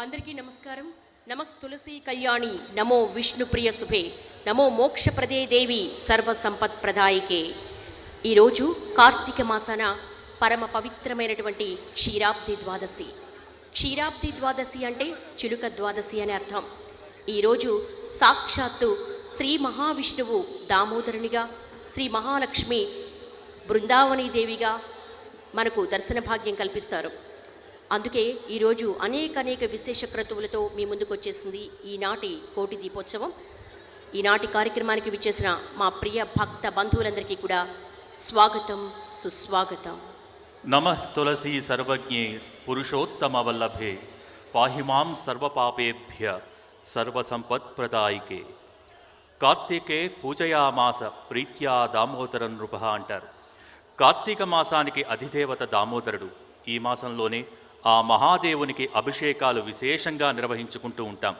అందరికీ నమస్కారం. నమస్తులసి కళ్యాణి, నమో విష్ణుప్రియ శుభే, నమో మోక్షప్రదే దేవి సర్వ సంపత్ ప్రదాయికే. ఈరోజు కార్తీక మాసాన పరమ పవిత్రమైనటువంటి క్షీరాబ్ది ద్వాదశి. క్షీరాబ్ది ద్వాదశి అంటే చిలుక ద్వాదశి అని అర్థం. ఈరోజు సాక్షాత్తు శ్రీ మహావిష్ణువు దామోదరునిగా, శ్రీ మహాలక్ష్మి బృందావని దేవిగా మనకు దర్శన భాగ్యం కల్పిస్తారు. అందుకే ఈరోజు అనేక విశేష క్రతువులతో మీ ముందుకు వచ్చేసింది ఈనాటి కోటి దీపోత్సవం. ఈనాటి కార్యక్రమానికి విచ్చేసిన మా ప్రియ భక్త బంధువులందరికీ కూడా స్వాగతం, సుస్వాగతం. నమః తులసీ సర్వజ్ఞే పురుషోత్తమ వల్లభే, పాహిమాం సర్వపాపేభ్య సర్వసంపత్ప్రదాయికే. కార్తీకే పూజయామాస ప్రీత్యా దామోదర నృప అంటారు. కార్తీక మాసానికి అధిదేవత దామోదరుడు. ఈ మాసంలోనే ఆ మహాదేవునికి అభిషేకాలు విశేషంగా నిర్వహించుకుంటూ ఉంటాం.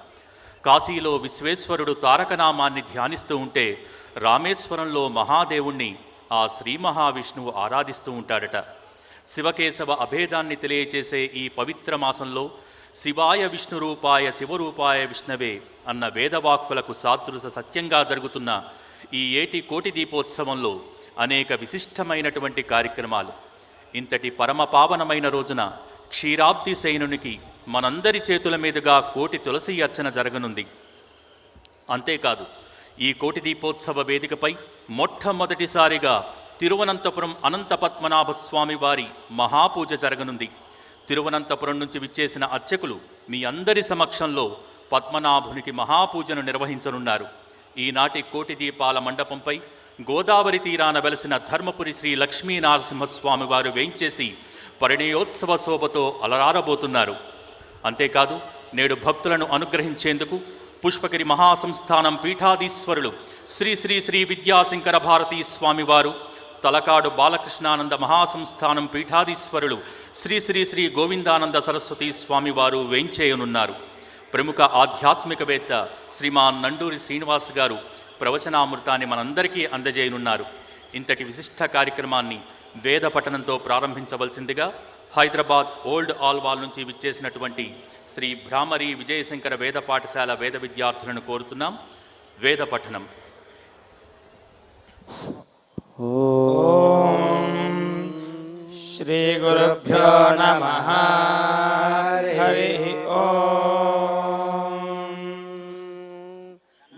కాశీలో విశ్వేశ్వరుడు తారకనామాన్ని ధ్యానిస్తూ ఉంటే రామేశ్వరంలో మహాదేవుణ్ణి ఆ శ్రీ మహావిష్ణువు ఆరాధిస్తూ ఉంటాడట. శివకేశవ అభేదాన్ని తెలియచేసే ఈ పవిత్ర మాసంలో శివాయ విష్ణురూపాయ శివరూపాయ విష్ణవే అన్న వేదవాక్కులకు సాదృశ సత్యంగా జరుగుతున్న ఈ ఏటి కోటి దీపోత్సవంలో అనేక విశిష్టమైనటువంటి కార్యక్రమాలు. ఇంతటి పరమ పావనమైన రోజున క్షీరాబ్ది శయనునికి మనందరి చేతుల మీదుగా కోటి తులసి అర్చన జరగనుంది. అంతేకాదు, ఈ కోటి దీపోత్సవ వేదికపై మొట్టమొదటిసారిగా తిరువనంతపురం అనంత పద్మనాభ స్వామి వారి మహాపూజ జరగనుంది. తిరువనంతపురం నుంచి విచ్చేసిన అర్చకులు మీ అందరి సమక్షంలో పద్మనాభునికి మహాపూజను నిర్వహించనున్నారు. ఈనాటి కోటి దీపాల మండపంపై గోదావరి తీరాన వెలసిన ధర్మపురి శ్రీ లక్ష్మీ నరసింహస్వామి వారు వేయించేసి పరిణయోత్సవ శోభతో అలరారబోతున్నారు. అంతేకాదు, నేడు భక్తులను అనుగ్రహించేందుకు పుష్పగిరి మహాసంస్థానం పీఠాధీశ్వరులు శ్రీ శ్రీ శ్రీ విద్యాశంకర భారతీ స్వామివారు, తలకాడు బాలకృష్ణానంద మహాసంస్థానం పీఠాధీశ్వరులు శ్రీ శ్రీ శ్రీ గోవిందానంద సరస్వతీ స్వామివారు వేంచేయనున్నారు. ప్రముఖ ఆధ్యాత్మికవేత్త శ్రీమాన్ నండూరి శ్రీనివాస్ గారు ప్రవచనామృతాన్ని మనందరికీ అందజేయనున్నారు. ఇంతటి విశిష్ట కార్యక్రమాన్ని వేద పఠనంతో ప్రారంభించవలసిందిగా హైదరాబాద్ ఓల్డ్ ఆల్వాల్ నుంచి విచ్చేసినటువంటి శ్రీ భ్రామరి విజయశంకర వేద పాఠశాల వేద విద్యార్థులను కోరుతున్నాం. వేద పఠనం. ఓం శ్రీ గురుభ్యో నమః. హరి ఓం.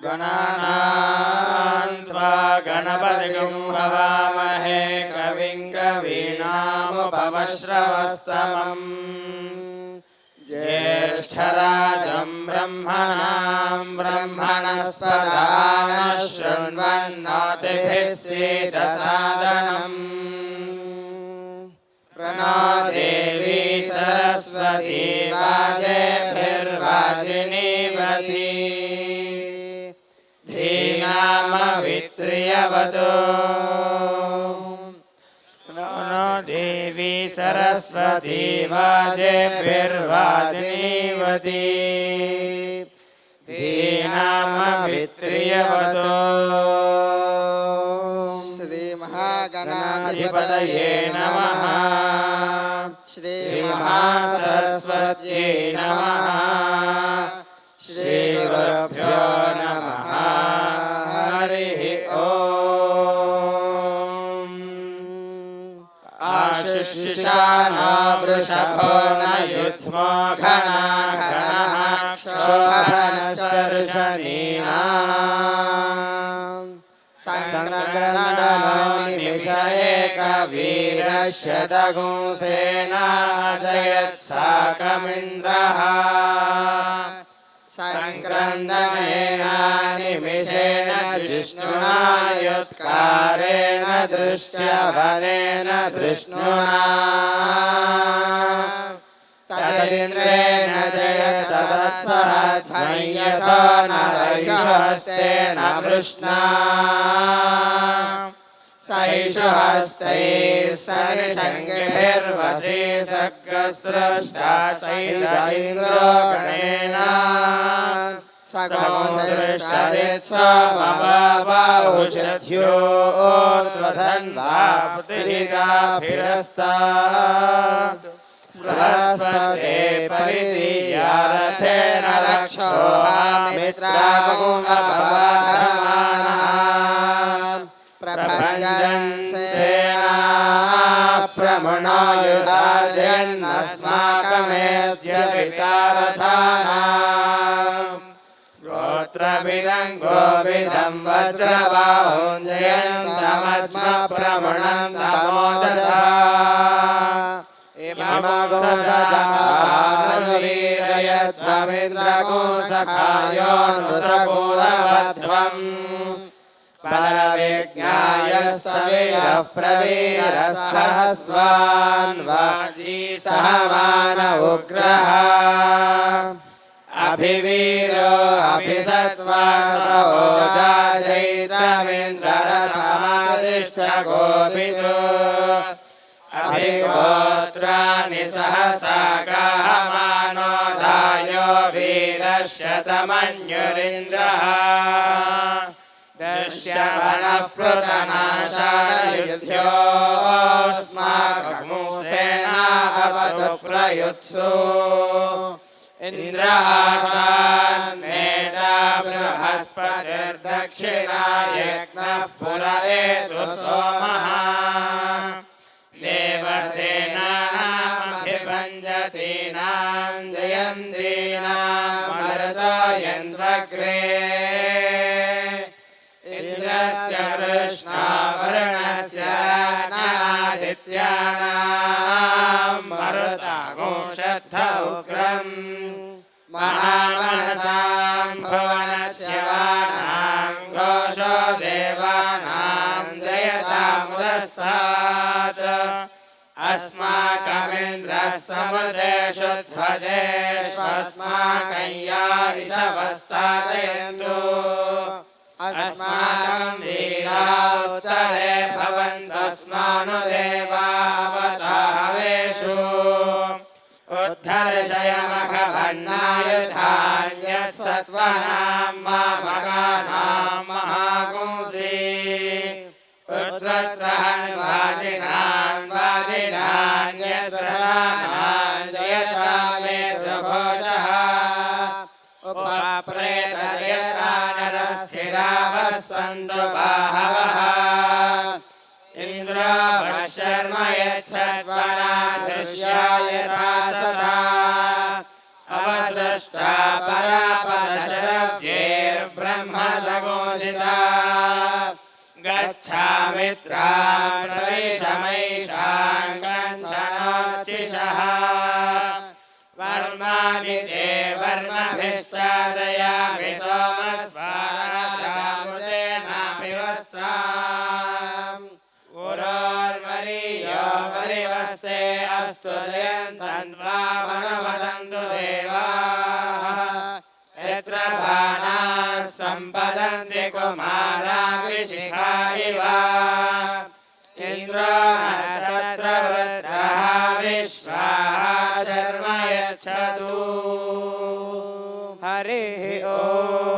గణానాం త్వా గణపతిం హవామహే కవిం కవీనాముపమశ్రవస్తమం. జ్యేష్ఠరాజం బ్రహ్మణాం బ్రహ్మణస్పద శృణ్వన్నోతిభిः सीदसादनम्. प्रणो देवी सरस्वती वाजेभिर्वाजिनीवती. धीनामवित्र्यवतो. प्रणो देवी सरस्वती वाजेभिर्वाजिनीवती. धीनामवित्र्यवतो. श्री महागणाधिपतये नमः. श्री महासरस्वत्यै नमः. श्री गुरुभ्यो नमः. हरिः ओम्. आशिषानो वृषभो न युध्मो घना घनः क्षोभनश्चर्षणीनाम्. संक्रगणो निमिष एकवीरस्य दगुंसेनाजयत्साकमिन्द्रः. संक्रन्दनेन निमिषेण जिष्णुना युत्कारेण दृष्ट्यवनेन धृष्णुना. तदिन्द्रेण जयतत्सह ध्वंयतो नरैषहस्तेन वृष्णा. सैषहस्तैः सनिषङ्गिभिर्वशी सर्गस्रष्टा सैन्द्रो गणेन. सगोसृष्टदित्समवौषध्यो त्वधन्वाभिरस्तात्. बृहस्पते परिदीयारथ रथेन रक्षोहामित्रागुणपवधमानः प्रभञ्जन् सेना प्रमुणायुधार्जयन्नस्माकमेद्य पितारथानाम् गोत्रभिदं गोविदं वज्रबाहुं जयन्तमस्मप्रमुणं तमोदसा इममगुंसजानुवीरयध्वमिन्द्रगुंसखायोऽनुसपूरवध्वम् परविज्ञायस्तवीरः प्रवीरः सहस्वान् वाजी सहमान उग्रः अभिवीरो अभिसत्त्वा सहोजा जैत्रमिन्द्ररथमादिष्टगोभिदो अभिगोत्राणि सहसा गाहमानो धायो वीरशतमन्युरिन्द्रः दृश्यवनः पृतनाशायुध्योऽस्माकमुसेना अवतु प्रयुत्सु इन्द्रासान्नेता बृहस्पतिर्दक्षिणा यज्ञः पुर एतु सोमः देवसेनाभिभञ्जतीनां जयन्तीनां मरुतयन्त्वग्रे इन्द्रस्य कृष्णावर्णस्य नादित्यानां मरुतागोषद्ध उग्रम् महामनसां भुवनस्य वानां घोषो देवानां जयतामुदस्तात् अस्माकमिन्द्रः समुदेषु ध्वजेष्वस्माकं या ऋषभस्तादयन्तु अस्माकं वीरा उत्तरे भवन्तस्मानुदेवावताहवेषु उद्धर्षयमखभन्नायुधान्यत्सत्त्वानां मामगानां महागुंसि उद्वत्रहन्वादिनां वादिनान्यद्रहाणां जयतामेतुघोषः उपप्रेतजयता नरस्थिरावः सन्तु बाहवः इन्द्रो शर्म यच्छद्वना दृश्यायता सदा अवसृष्टा परापदशरव्यैर्ब्रह्म सगोषिता गच्छामित्रां प्रविशमैषां कञ्चनोच्चिषः वर्माणि ते वर्मभिश्चादयामि सोमस्वारामृतेनाभिवस्ताम् उरोर्वरीयो वरिवस्ते अस्तु जयन्तन्त्वामनुमदन्तु देवाः यत्र बाणाः सम्पदन्ति कुमाराभिशिखा इव इन्द्रो नक्षत्र वृत्रः विश्वाः शर्म यच्छतु हरिः ओम्।